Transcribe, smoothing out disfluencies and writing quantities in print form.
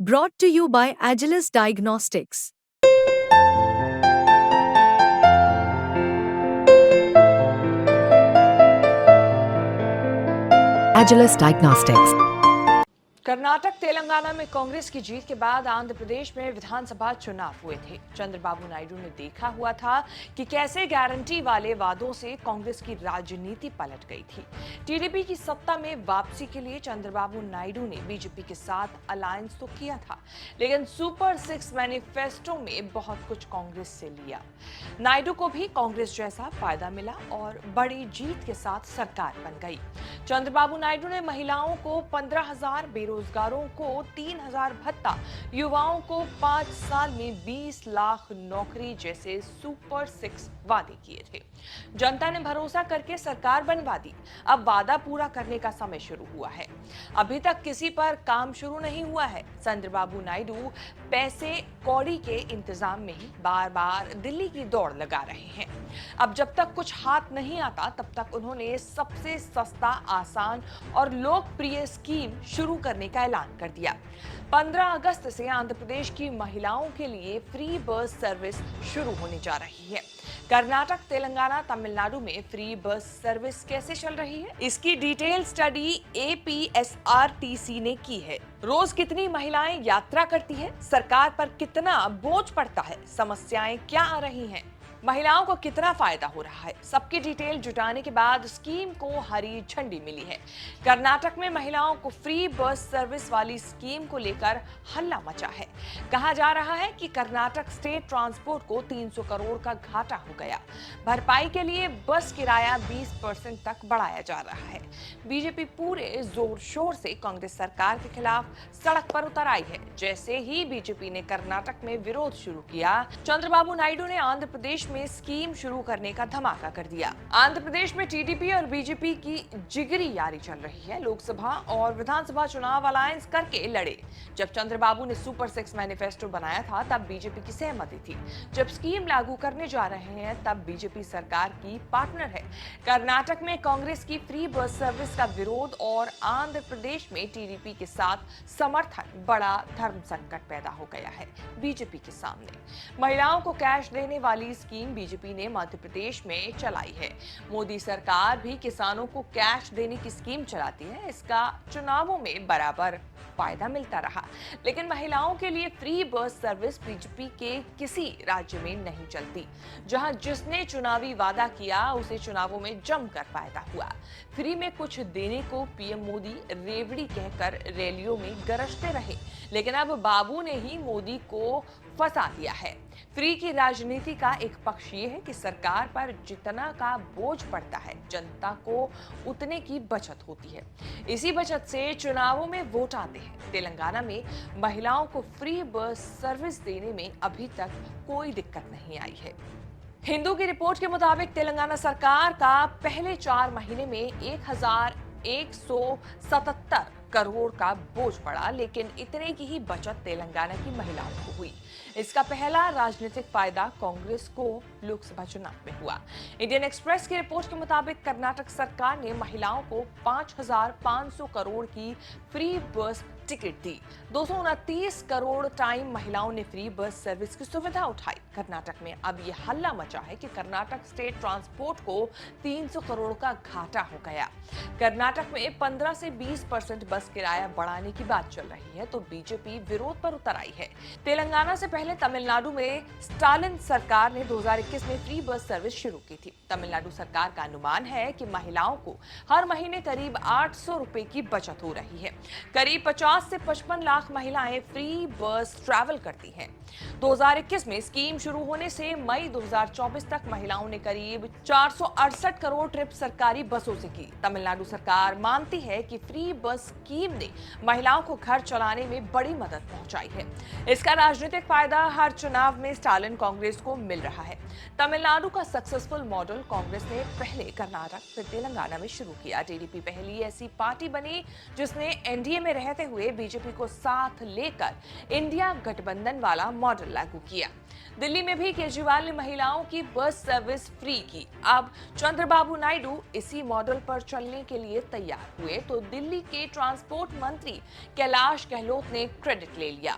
Brought to you by Agilus Diagnostics. Agilus Diagnostics. Karnataka Telangana में कांग्रेस की जीत के बाद आंध्र प्रदेश में विधानसभा चुनाव हुए थे। चंद्रबाबू नायडू ने देखा हुआ था कि कैसे गारंटी वाले वादों से कांग्रेस की राजनीति पलट गई थी। टीडीपी की सत्ता में वापसी के लिए चंद्रबाबू नायडू ने बीजेपी के साथ अलायंस तो किया था, लेकिन सुपर 6 मैनिफेस्टो में बहुत कुछ कांग्रेस से लिया। नायडू को भी कांग्रेस जैसा फायदा मिला और बड़ी जीत के साथ सरकार बन गई। चंद्रबाबू नायडू ने महिलाओं को 15,000, बेरोजगारों को 3,000 भत्ता, युवाओं को 5 साल में 20 लाख नौकरी जैसे सुपर 6 वादे किए थे। जनता ने भरोसा करके सरकार बनवा दी। अब वादा पूरा करने का समय शुरू हुआ है। अभी तक किसी पर काम शुरू नहीं हुआ है। चंद्रबाबू नायडू पैसे कौड़ी के इंतजाम में ही बार बार दिल्ली की दौड़ लगा रहे हैं। अब जब तक कुछ हाथ नहीं आता तब तक उन्होंने सबसे सस्ता, आसान और लोकप्रिय स्कीम शुरू करने का ऐलान कर दिया। 15 अगस्त से आंध्र प्रदेश की महिलाओं के लिए फ्री बस सर्विस शुरू होने जा रही है। कर्नाटक, तेलंगाना, तमिलनाडु में फ्री बस सर्विस कैसे चल रही है, इसकी डिटेल स्टडी एपीएसआरटीसी ने की है। रोज कितनी महिलाएं यात्रा करती है, सरकार पर कितना बोझ पड़ता है, समस्याएं क्या आ रही हैं, महिलाओं को कितना फायदा हो रहा है, सबकी डिटेल जुटाने के बाद स्कीम को हरी झंडी मिली है। कर्नाटक में महिलाओं को फ्री बस सर्विस वाली स्कीम को लेकर हल्ला मचा है। कहा जा रहा है कि कर्नाटक स्टेट ट्रांसपोर्ट को 300 करोड़ का घाटा हो गया। भरपाई के लिए बस किराया 20% तक बढ़ाया जा रहा है। बीजेपी पूरे जोर शोर से कांग्रेस सरकार के खिलाफ सड़क पर उतर आई है। जैसे ही बीजेपी ने कर्नाटक में विरोध शुरू किया, चंद्रबाबू नायडू ने आंध्र प्रदेश में स्कीम शुरू करने का धमाका कर दिया। आंध्र प्रदेश में टीडीपी और बीजेपी की जिगरी यारी चल रही है। लोकसभा और विधानसभा चुनाव अलायंस करके लड़े। जब चंद्रबाबू ने सुपर 6 मैनिफेस्टो बनाया था तब बीजेपी की सहमति थी। जब स्कीम लागू करने जा रहे हैं तब बीजेपी सरकार की पार्टनर है। कर्नाटक में कांग्रेस की फ्री बस सर्विस का विरोध और आंध्र प्रदेश में टीडीपी के साथ समर्थन, बड़ा धर्म संकट पैदा हो गया है बीजेपी के सामने। महिलाओं को कैश देने वाली स्कीम बीजेपी ने मध्य प्रदेश में चलाई है। मोदी सरकार भी किसानों को कैश देने की स्कीम चलाती है। इसका चुनावों में बराबर फायदा मिलता रहा, लेकिन महिलाओं के लिए फ्री बस सर्विस बीजेपी के किसी राज्य में नहीं चलती। जहां जिसने चुनावी वादा किया उसे चुनावों में जमकर फायदा हुआ। फ्री में कुछ देने को पीएम मोदी रेवड़ी कहकर रैलियों में गरजते रहे, लेकिन अब बाबू ने ही मोदी को फंसा दिया है। फ्री की राजनीति का एक पक्ष ये है कि सरकार पर जितना का बोझ पड़ता है, जनता को उतने की बचत होती है। इसी बचत से चुनावों में वोट आते हैं। तेलंगाना में महिलाओं को फ्री बस सर्विस देने में अभी तक कोई दिक्कत नहीं आई है। हिंदू की रिपोर्ट के मुताबिक तेलंगाना सरकार का पहले 4 महीने में 1,177 करोड़ का बोझ पड़ा, लेकिन इतने की ही बचत तेलंगाना की महिलाओं को हुई। इसका पहला राजनीतिक फायदा कांग्रेस को लोकसभा चुनाव में हुआ। इंडियन एक्सप्रेस की रिपोर्ट के मुताबिक कर्नाटक सरकार ने महिलाओं को 5,500 करोड़ की फ्री बस टिकट दी। 229 करोड़ टाइम महिलाओं ने फ्री बस सर्विस की सुविधा उठाई। कर्नाटक में अब ये हल्ला मचा है कि कर्नाटक स्टेट ट्रांसपोर्ट को 300 करोड़ का घाटा हो गया। कर्नाटक में 15 से 20% बस किराया बढ़ाने की बात चल रही है, तो बीजेपी विरोध पर उतर आई है। तेलंगाना से पहले तमिलनाडु में स्टालिन सरकार ने 2021 में फ्री बस सर्विस शुरू की थी। तमिलनाडु सरकार का अनुमान है कि महिलाओं को हर महीने करीब 800 रुपए की बचत हो रही है। करीब 50 से 55 लाख महिलाएं फ्री बस ट्रैवल करती हैं। 2021 में स्कीम शुरू होने से मई 2024 तक महिलाओं ने करीब 468 करोड़ ट्रिप सरकारी बसों से की। तमिलनाडु सरकार मानती है कि फ्री बस स्कीम ने महिलाओं को घर चलाने में बड़ी मदद पहुंचाई है। इसका राजनीतिक फायदा हर चुनाव में स्टालिन कांग्रेस को मिल रहा है। तमिलनाडु का सक्सेसफुल मॉडल कांग्रेस ने पहले कर्नाटक फिर तेलंगाना में शुरू किया। टीडीपी पहली ऐसी पार्टी बनी जिसने एनडीए में रहते हुए हुए बीजेपी को साथ लेकर इंडिया गठबंधन वाला मॉडल लागू किया। दिल्ली में भी केजरीवाल ने महिलाओं की बस सर्विस फ्री की। अब चंद्रबाबू नायडू इसी मॉडल पर चलने के लिए तैयार हुए तो दिल्ली के ट्रांसपोर्ट मंत्री कैलाश गहलोत ने क्रेडिट ले लिया।